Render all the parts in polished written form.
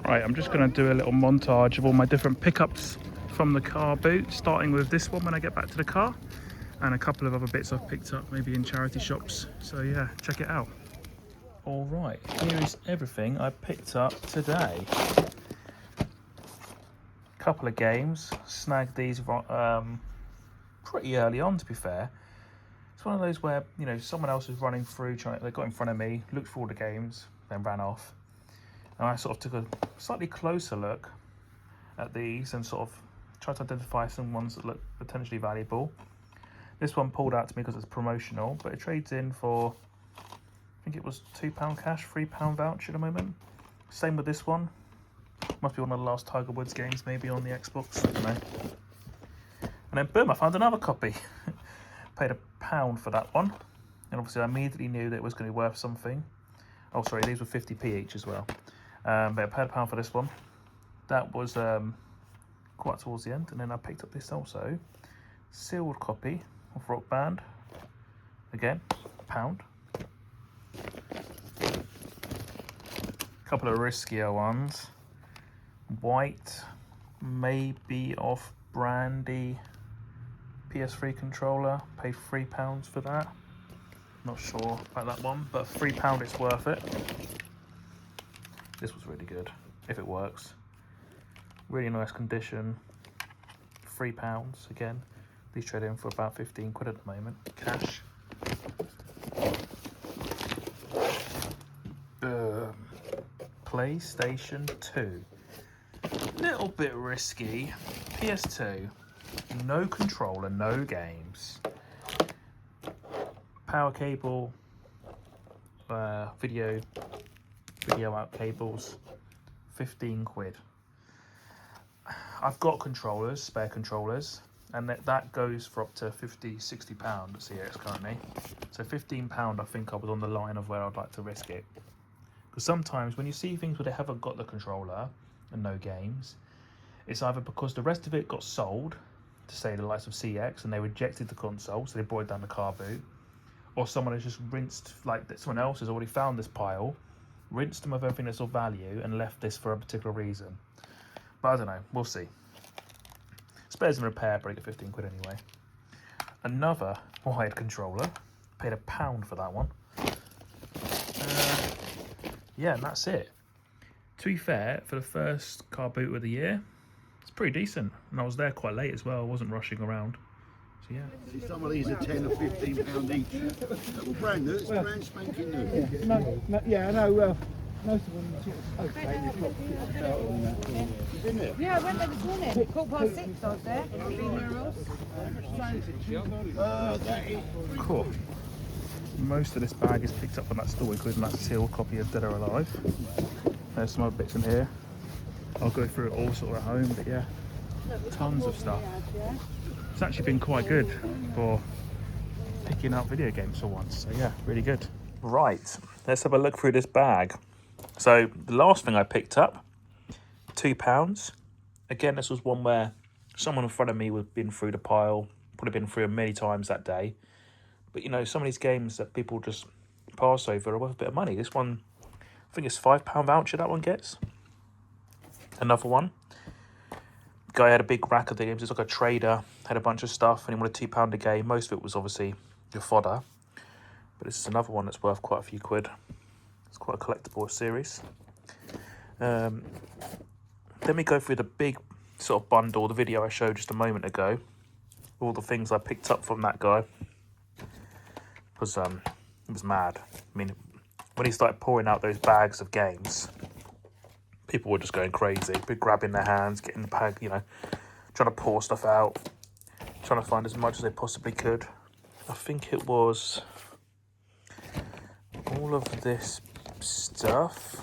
Right, I'm just going to do a little montage of all my different pickups from the car boot, starting with this one when I get back to the car, and a couple of other bits I've picked up maybe in charity shops. So yeah, check it out. All right, here is everything I picked up today. Couple of games, snagged these pretty early on, to be fair. It's one of those where, you know, someone else is running through, they got in front of me, looked for all the games, then ran off. And I sort of took a slightly closer look at these and sort of tried to identify some ones that look potentially valuable. This one pulled out to me because it's promotional, but it trades in for, I think it was £2 cash, £3 voucher at the moment. Same with this one. Must be one of the last Tiger Woods games, maybe on the Xbox, I don't know. And then boom, I found another copy. Paid £1 for that one. And obviously I immediately knew that it was going to be worth something. Oh, sorry, these were 50p each as well. But I paid £1 for this one. That was quite towards the end. And then I picked up this also. Sealed copy of Rock Band. Again, £1. Couple of riskier ones. White, maybe off Brandy PS3 controller. Paid £3 for that. Not sure about that one, but £3 it's worth it. This was really good, if it works. Really nice condition. £3 again. These trade in for about 15 quid at the moment, cash. PlayStation 2. Little bit risky. PS2. No controller, no games. Power cable, video out cables, 15 quid. I've got controllers, spare controllers, and that goes for up to £50-60 at CX currently. So £15 I think I was on the line of where I'd like to risk it. Because sometimes when you see things where they haven't got the controller and no games, it's either because the rest of it got sold to say the likes of CX and they rejected the console, so they brought it down the car boot, or someone has just rinsed, like someone else has already found this pile, rinsed them of everything that's of value and left this for a particular reason. But I don't know, we'll see. Spares and repair, probably get 15 quid anyway. Another wired controller, paid £1 for that one. Yeah, and that's it. To be fair, for the first car boot of the year, it's pretty decent. And I was there quite late as well, I wasn't rushing around. So yeah. See, some of these are £10 or £15 each. They're all brand new, it's brand spanking new. Yeah, I know, well, most of them are sort of okay, they've got bits about on that. You've been there? Yeah, I went there this morning. 6:15 I was there. That is... Cool. Most of this bag is picked up from that store, including that sealed copy of Dead or Alive. There's some other bits in here. I'll go through it all sort of at home, but yeah, tons of stuff. It's actually been quite good for picking up video games for once, so yeah, really good. Right, let's have a look through this bag. So the last thing I picked up, £2. Again, this was one where someone in front of me had been through the pile, probably been through it many times that day. But you know, some of these games that people just pass over are worth a bit of money. This one, I think it's £5 voucher that one gets. Another one. Guy had a big rack of the games. It's like a trader, had a bunch of stuff, and he wanted £2 a game. Most of it was obviously your fodder. But this is another one that's worth quite a few quid. It's quite a collectible series. Then we go through the big sort of bundle, the video I showed just a moment ago. All the things I picked up from that guy. Because it was mad. I mean, when he started pouring out those bags of games, people were just going crazy. People grabbing their hands, getting the bag, you know, trying to pour stuff out, trying to find as much as they possibly could. I think it was all of this stuff.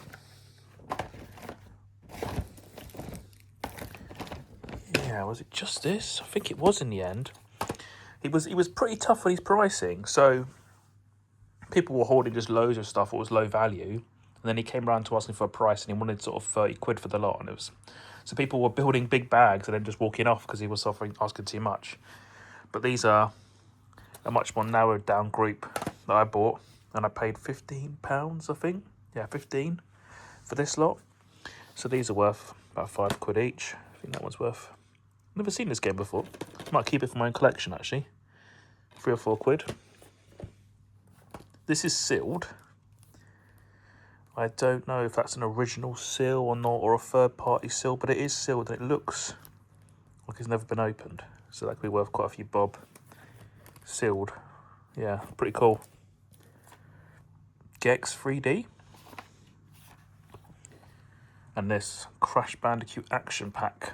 Yeah, was it just this? I think it was in the end. He was pretty tough on his pricing, so people were hoarding just loads of stuff that was low value, and then he came around to asking for a price, and he wanted sort of 30 quid for the lot, and it was so people were building big bags and then just walking off because he was asking too much. But these are a much more narrowed down group that I bought, and I paid £15, I think. Yeah, 15 for this lot. So these are worth about £5 each. I think that one's worth... Never seen this game before. Might keep it for my own collection, actually. £3 or £4. This is sealed. I don't know if that's an original seal or not, or a third-party seal, but it is sealed and it looks like it's never been opened. So that could be worth quite a few bob. Sealed. Yeah, pretty cool. Gex 3D. And this Crash Bandicoot Action Pack.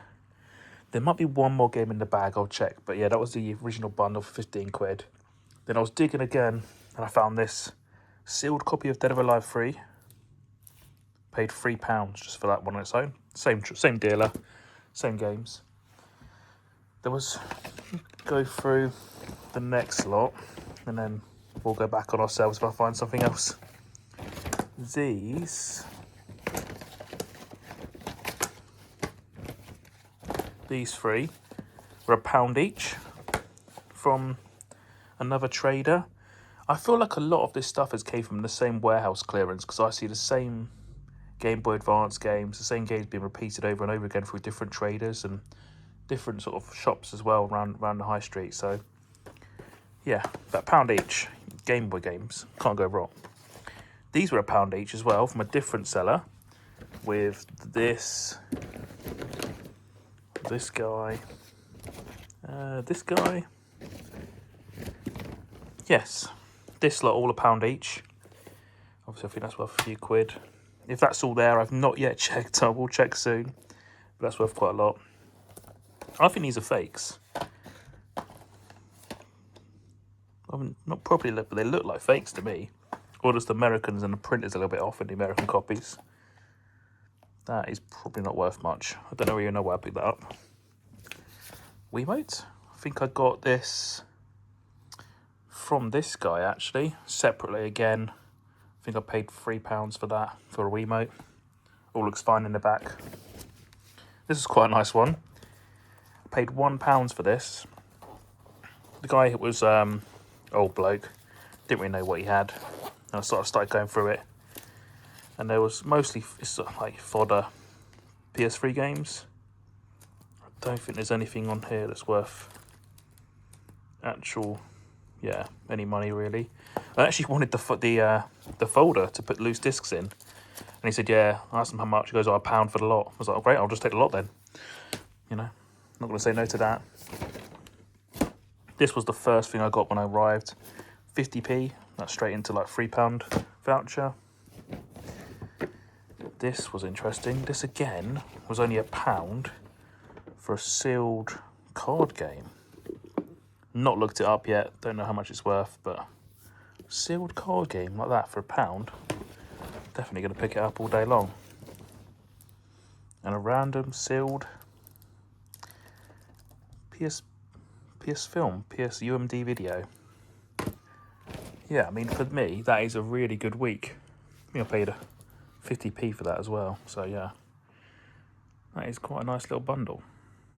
There might be one more game in the bag, I'll check. But yeah, that was the original bundle for £15. Then I was digging again and I found this sealed copy of Dead or Alive 3. Paid £3 just for that one on its own. Same dealer, same games. There was... Go through the next lot and then we'll go back on ourselves if I find something else. These three were £1 each from another trader. I feel like a lot of this stuff has came from the same warehouse clearance because I see the same Game Boy Advance games, the same games being repeated over and over again through different traders and different sort of shops as well around the high street. So yeah, about £1 each. Game Boy games, can't go wrong. These were £1 each as well from a different seller with this guy, this guy. Yes, this lot all £1 each. Obviously I think that's worth a few quid. If that's all there, I've not yet checked. I will check soon, but that's worth quite a lot. I think these are fakes. I mean, not properly, but they look like fakes to me. Or just the Americans and the printer's a little bit off in the American copies. That is probably not worth much. I don't really know why I picked that up. Wiimote? I think I got this from this guy actually, separately again. I think I paid £3 for that, for a Wiimote. All looks fine in the back. This is quite a nice one. I paid £1 for this. The guy was old bloke, didn't really know what he had. And I sort of started going through it. And there was mostly sort of like fodder PS3 games. I don't think there's anything on here that's worth actual, yeah, any money really. I actually wanted the folder to put loose discs in. And he said, yeah, I asked him how much. He goes, oh, £1 for the lot. I was like, oh, great, I'll just take the lot then. You know, not going to say no to that. This was the first thing I got when I arrived. 50p, that's straight into like £3 voucher. This was interesting. This again was only £1 for a sealed card game. Not looked it up yet, don't know how much it's worth, but sealed card game like that for £1, definitely going to pick it up all day long. And a random sealed PS film, PS UMD video. Yeah, I mean, for me, that is a really good week. I think I paid 50p for that as well, so yeah. That is quite a nice little bundle.